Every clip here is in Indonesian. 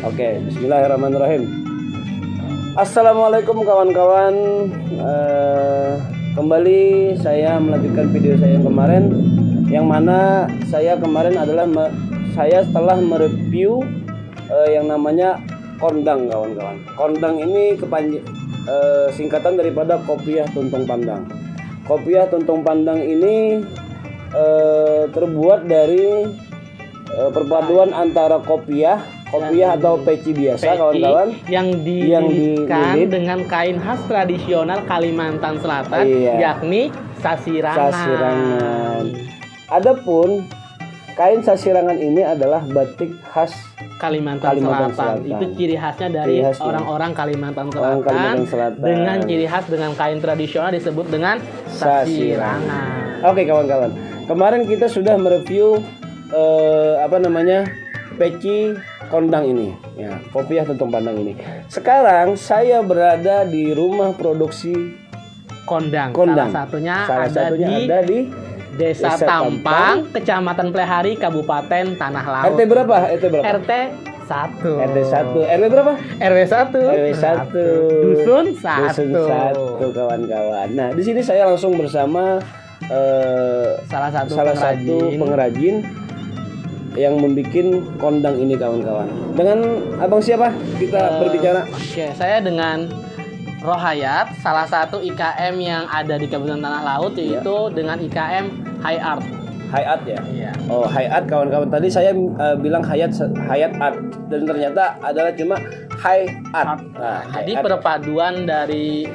Oke, bismillahirrahmanirrahim. Assalamualaikum kawan-kawan. Kembali saya melanjutkan video saya yang kemarin, yang mana saya kemarin adalah saya setelah mereview yang namanya kondang, kawan-kawan. Kondang ini singkatan daripada kopiah tuntung pandang. Kopiah tuntung pandang ini terbuat dari perpaduan antara kopiah atau peci biasa, kawan-kawan, yang dililitkan dengan kain khas tradisional Kalimantan Selatan, yakni sasirangan. Adapun kain sasirangan ini adalah batik khas Kalimantan Selatan. Itu ciri khasnya dari orang-orang Kalimantan Selatan, dengan ciri khas dengan kain tradisional disebut dengan sasirangan. Oke, kawan-kawan, kemarin kita sudah mereview peci kondang ini, ya, kopiah tuntung pandang ini. Sekarang saya berada di rumah produksi kondang. Salah satunya ada di Desa Tampang, Kecamatan Plehari, Kabupaten Tanah Laut. RT berapa? RT 1. RW berapa? RW 1. Dusun 1, kawan-kawan. Nah, di sini saya langsung bersama salah satu pengrajin yang membuat kondang ini, kawan-kawan. Dengan abang siapa kita berbicara? Oke, saya dengan Rohayat, salah satu IKM yang ada di Kabupaten Tanah Laut, yaitu dengan IKM High Art. High Art ya? Iya. Oh, High Art, kawan-kawan. Tadi saya bilang Hayat Art, dan ternyata adalah cuma High Art. Nah, jadi perpaduan dari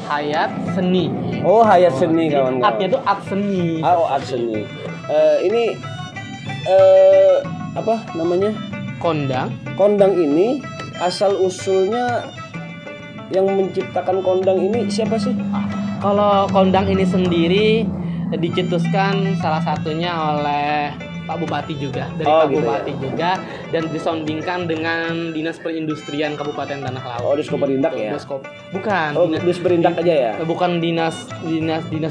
Hayat seni. Oh, Hayat seni, kawan-kawan. Artnya itu art seni. Oh, art seni. Ini apa namanya? Kondang. Kondang ini asal usulnya yang menciptakan kondang ini siapa sih? Kalau kondang ini sendiri dicetuskan salah satunya oleh Pak Bupati juga, dari Pak Bupati juga, dan disondingkan dengan Dinas Perindustrian Kabupaten Tanah Laut. Oh, Diskoperindak ya? Bukan. Oh, Disperindak aja ya? Bukan dinas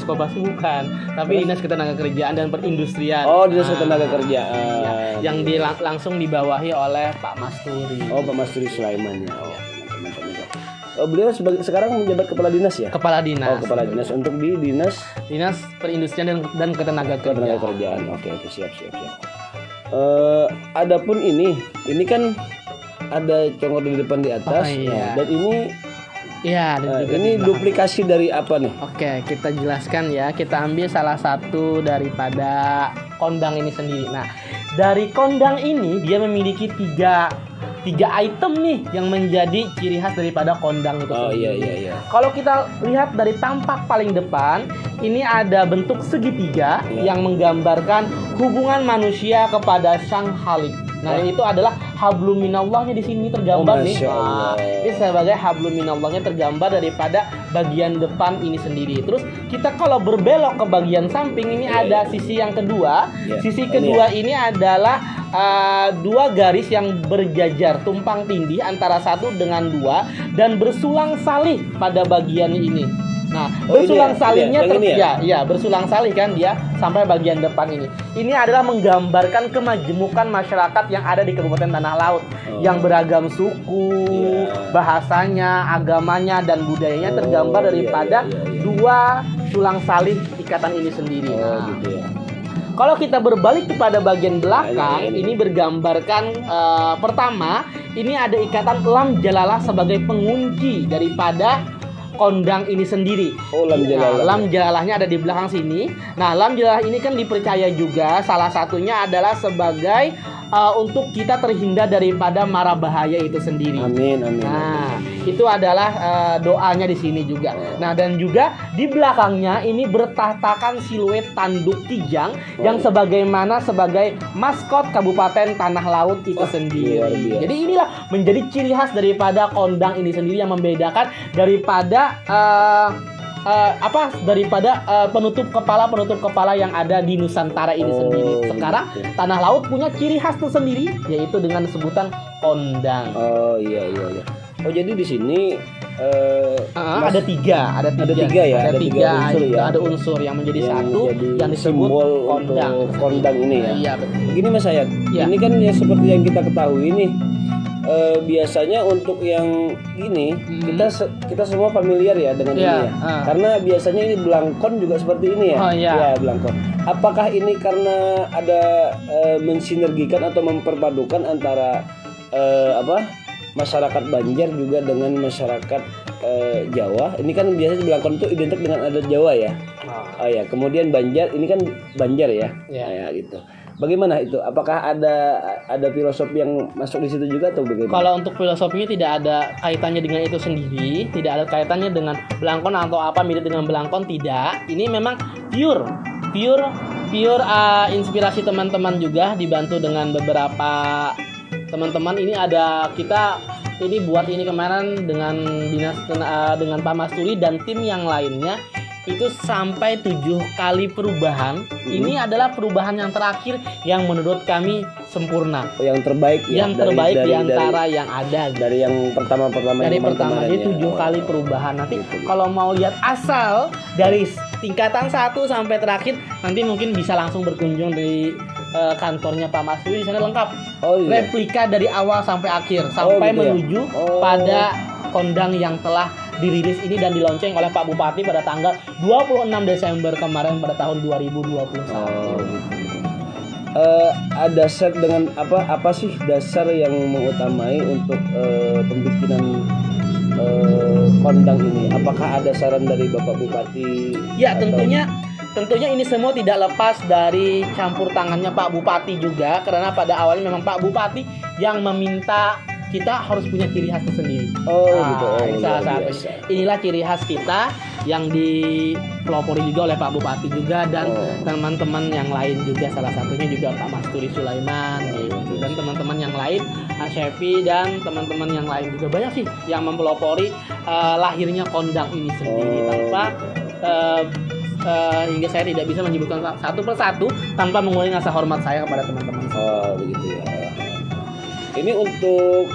koperasi, bukan, tapi Dinas Ketenagakerjaan dan Perindustrian. Oh, Dinas Ketenagakerjaan. Yang langsung dibawahi oleh Pak Masturi. Oh, Pak Masturi Sulaiman ya. Oh, beliau sekarang menjabat kepala dinas ya? Kepala dinas. Oh, kepala dinas untuk di Dinas Perindustrian dan Ketenagakerjaan. Oke, siap. Adapun ini kan ada congor di depan di atas. Iya. Dan ini ini duplikasi dari apa nih? Oke, kita jelaskan ya. Kita ambil salah satu daripada kondang ini sendiri. Nah, dari kondang ini dia memiliki tiga item nih yang menjadi ciri khas daripada kondang itu sendiri. Iya. Kalau kita lihat dari tampak paling depan, ini ada bentuk segitiga yang menggambarkan hubungan manusia kepada Sang Khalik. Nah, itu adalah hablum minallahnya di sini tergambar nih. Nah, ini sebagai hablum minallahnya tergambar daripada bagian depan ini sendiri. Terus kita kalau berbelok ke bagian samping ini ada sisi yang kedua. Sisi kedua ini adalah dua garis yang berjajar tumpang tindih antara satu dengan dua dan bersulang salih pada bagian ini. Nah, bersulang salihnya bersulang salih kan dia sampai bagian depan ini. Ini adalah menggambarkan kemajemukan masyarakat yang ada di Kabupaten Tanah Laut yang beragam suku, bahasanya, agamanya dan budayanya tergambar daripada dua sulang salih ikatan ini sendiri. Kalau kita berbalik kepada bagian belakang, ini bergambarkan pertama, ini ada ikatan lam jalalah sebagai pengunci daripada kondang ini sendiri. Lam jalalahnya ada di belakang sini. Nah, lam jalalah ini kan dipercaya juga salah satunya adalah sebagai untuk kita terhindar daripada mara bahaya itu sendiri. Amin. Nah, itu adalah doanya di sini juga. Nah, dan juga di belakangnya ini bertahtakan siluet tanduk kijang yang sebagaimana sebagai maskot Kabupaten Tanah Laut itu sendiri. Jadi inilah menjadi ciri khas daripada kondang ini sendiri yang membedakan daripada penutup kepala yang ada di Nusantara ini sendiri. Sekarang Tanah Laut punya ciri khas tersendiri, yaitu dengan sebutan kondang. Oh iya. Oh, jadi di sini ada tiga ya. Ada unsur yang menjadi satu yang disebut kondang ini ya. Iya, betul. Begini Mas Hayat, ini kan ya seperti yang kita ketahui nih, biasanya untuk yang ini kita semua familiar ya dengan ini ya. Karena biasanya ini belangkon juga seperti ini ya. Oh, iya. Ya, belangkon. Apakah ini karena ada mensinergikan atau memperpadukan antara masyarakat Banjar juga dengan masyarakat Jawa? Ini kan biasanya belangkon itu identik dengan adat Jawa ya. Oh ya, kemudian Banjar ini kan Banjar ya. Ya gitu. Bagaimana itu? Apakah ada filosofi yang masuk di situ juga atau bagaimana? Kalau untuk filosofinya tidak ada kaitannya dengan itu sendiri, tidak ada kaitannya dengan belangkon atau apa mirip dengan belangkon, tidak. Ini memang pure inspirasi teman-teman juga, dibantu dengan beberapa teman-teman. Ini ada kita ini buat ini kemarin dengan dengan Pak Masturi dan tim yang lainnya. Itu sampai 7 kali perubahan. Ini adalah perubahan yang terakhir yang menurut kami sempurna. Yang terbaik ya. Yang terbaik di antara yang ada. Dari yang pertama Dari pertama jadi 7 kali perubahan. Nanti kalau mau lihat asal dari tingkatan 1 sampai terakhir, nanti mungkin bisa langsung berkunjung di kantornya Pak Masri. Di sana lengkap. Replika dari awal sampai akhir sampai menuju pada kondang yang telah dirilis ini dan dilonceng oleh Pak Bupati pada tanggal 26 Desember kemarin pada tahun 2021. Dasar dengan apa sih dasar yang mengutamai untuk pembikinan kondang ini? Apakah ada saran dari Bapak Bupati? Ya, tentunya ini semua tidak lepas dari campur tangannya Pak Bupati juga, karena pada awalnya memang Pak Bupati yang meminta kita harus punya ciri khas tersendiri. Salah satu. Inilah ciri khas kita yang dipelopori juga oleh Pak Bupati juga dan teman-teman yang lain juga, salah satunya juga Pak Masturi Sulaiman gitu, dan teman-teman yang lain, Syefi dan teman-teman yang lain juga banyak sih yang mempelopori lahirnya kondang ini sendiri tanpa hingga saya tidak bisa menyebutkan satu persatu tanpa mengurangi rasa hormat saya kepada teman-teman. Begitu ya. Ini untuk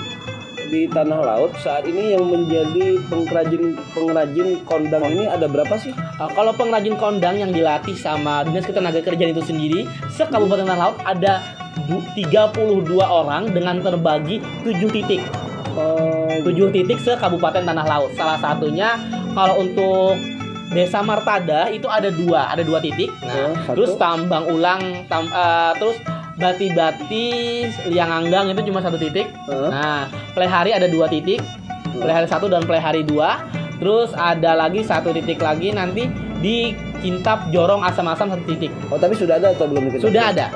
di Tanah Laut saat ini yang menjadi pengrajin kondang ini ada berapa sih? Kalau pengrajin kondang yang dilatih sama Dinas Ketenagakerjaan itu sendiri, se-Kabupaten Tanah Laut ada 32 orang dengan terbagi 7 titik. 7 titik se-Kabupaten Tanah Laut. Salah satunya kalau untuk Desa Martada itu ada 2 titik. Nah, terus Tambang Ulang, terus Bati-Bati Liang Anggang itu cuma 1 titik. Nah, Plehari ada 2 titik. Plehari 1 dan Plehari 2. Terus ada lagi 1 titik lagi nanti di Kintap Jorong Asam-Asam 1 titik. Tapi sudah ada atau belum diketahui? Sudah ada.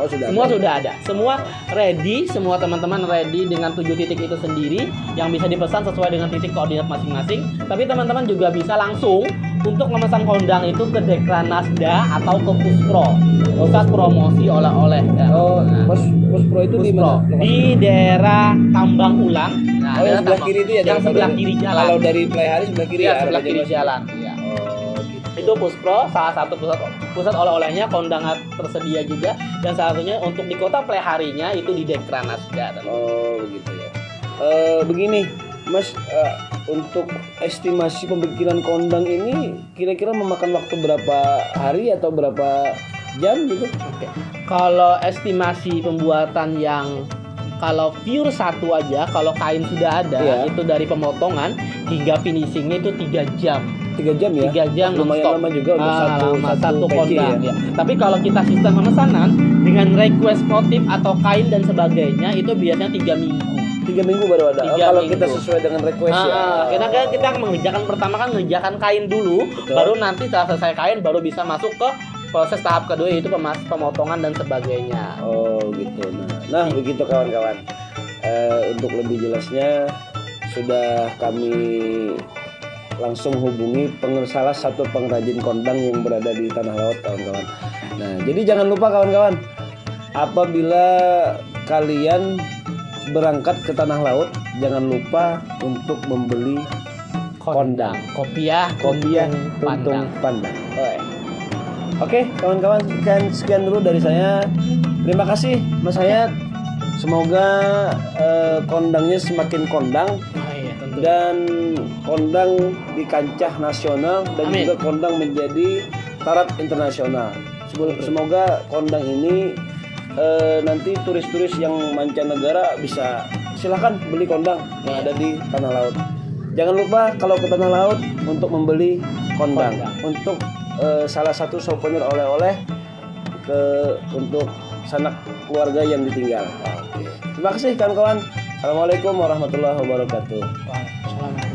Sudah ada. Semua ready, semua teman-teman ready dengan 7 titik itu sendiri yang bisa dipesan sesuai dengan titik koordinat masing-masing. Tapi teman-teman juga bisa langsung untuk memesan kondang itu ke Dekranasda atau ke Puspro. Pusat promosi oleh-oleh. Puspro itu di mana? Di daerah Tambang Ulang. Nah, yang sebelah kiri itu ya? Yang sebelah kiri jalan. Kalau dari Plehari sebelah kiri ya? Sebelah kiri jalan. Itu Puspro, salah satu pusat oleh-olehnya, kondang tersedia juga, dan salah satunya untuk di kota Pleharinya itu di Dekranasda. Begitu ya. Begini, Mas, untuk estimasi pembikinan kondang ini kira-kira memakan waktu berapa hari atau berapa jam gitu? Oke. Kalau estimasi pembuatan yang kalau pure 1 aja, kalau kain sudah ada, itu dari pemotongan hingga finishingnya itu 3 jam. 3 jam ya? 3 jam lumayan lama juga untuk satu kondang ya? Tapi kalau kita sistem pemesanan dengan request motif atau kain dan sebagainya itu biasanya 3 minggu. 3 minggu baru ada. Kalau kita sesuai dengan request ya. Kita mengerjakan pertama kan mengerjakan kain dulu. Betul. Baru nanti setelah selesai kain baru bisa masuk ke proses tahap kedua, yaitu pemotongan dan sebagainya. Gitu. Nah begitu kawan-kawan. Untuk lebih jelasnya sudah kami langsung hubungi salah satu pengrajin kondang yang berada di Tanah Laut, kawan-kawan. Nah, jadi jangan lupa kawan-kawan, apabila kalian berangkat ke Tanah Laut, jangan lupa untuk membeli kondang, kopiah tuntung pandang. Oke, kawan-kawan, sekian dulu dari saya. Terima kasih Mas Hayat. Semoga kondangnya semakin kondang. Dan kondang di kancah nasional dan juga kondang menjadi taraf internasional. Semoga kondang ini nanti turis-turis yang mancanegara bisa silahkan beli kondang yang ada di Tanah Laut. Jangan lupa kalau ke Tanah Laut untuk membeli kondang. Untuk salah satu souvenir oleh-oleh untuk sanak keluarga yang ditinggal. Terima kasih kawan-kawan. Assalamualaikum warahmatullahi wabarakatuh. Waalaikumsalam.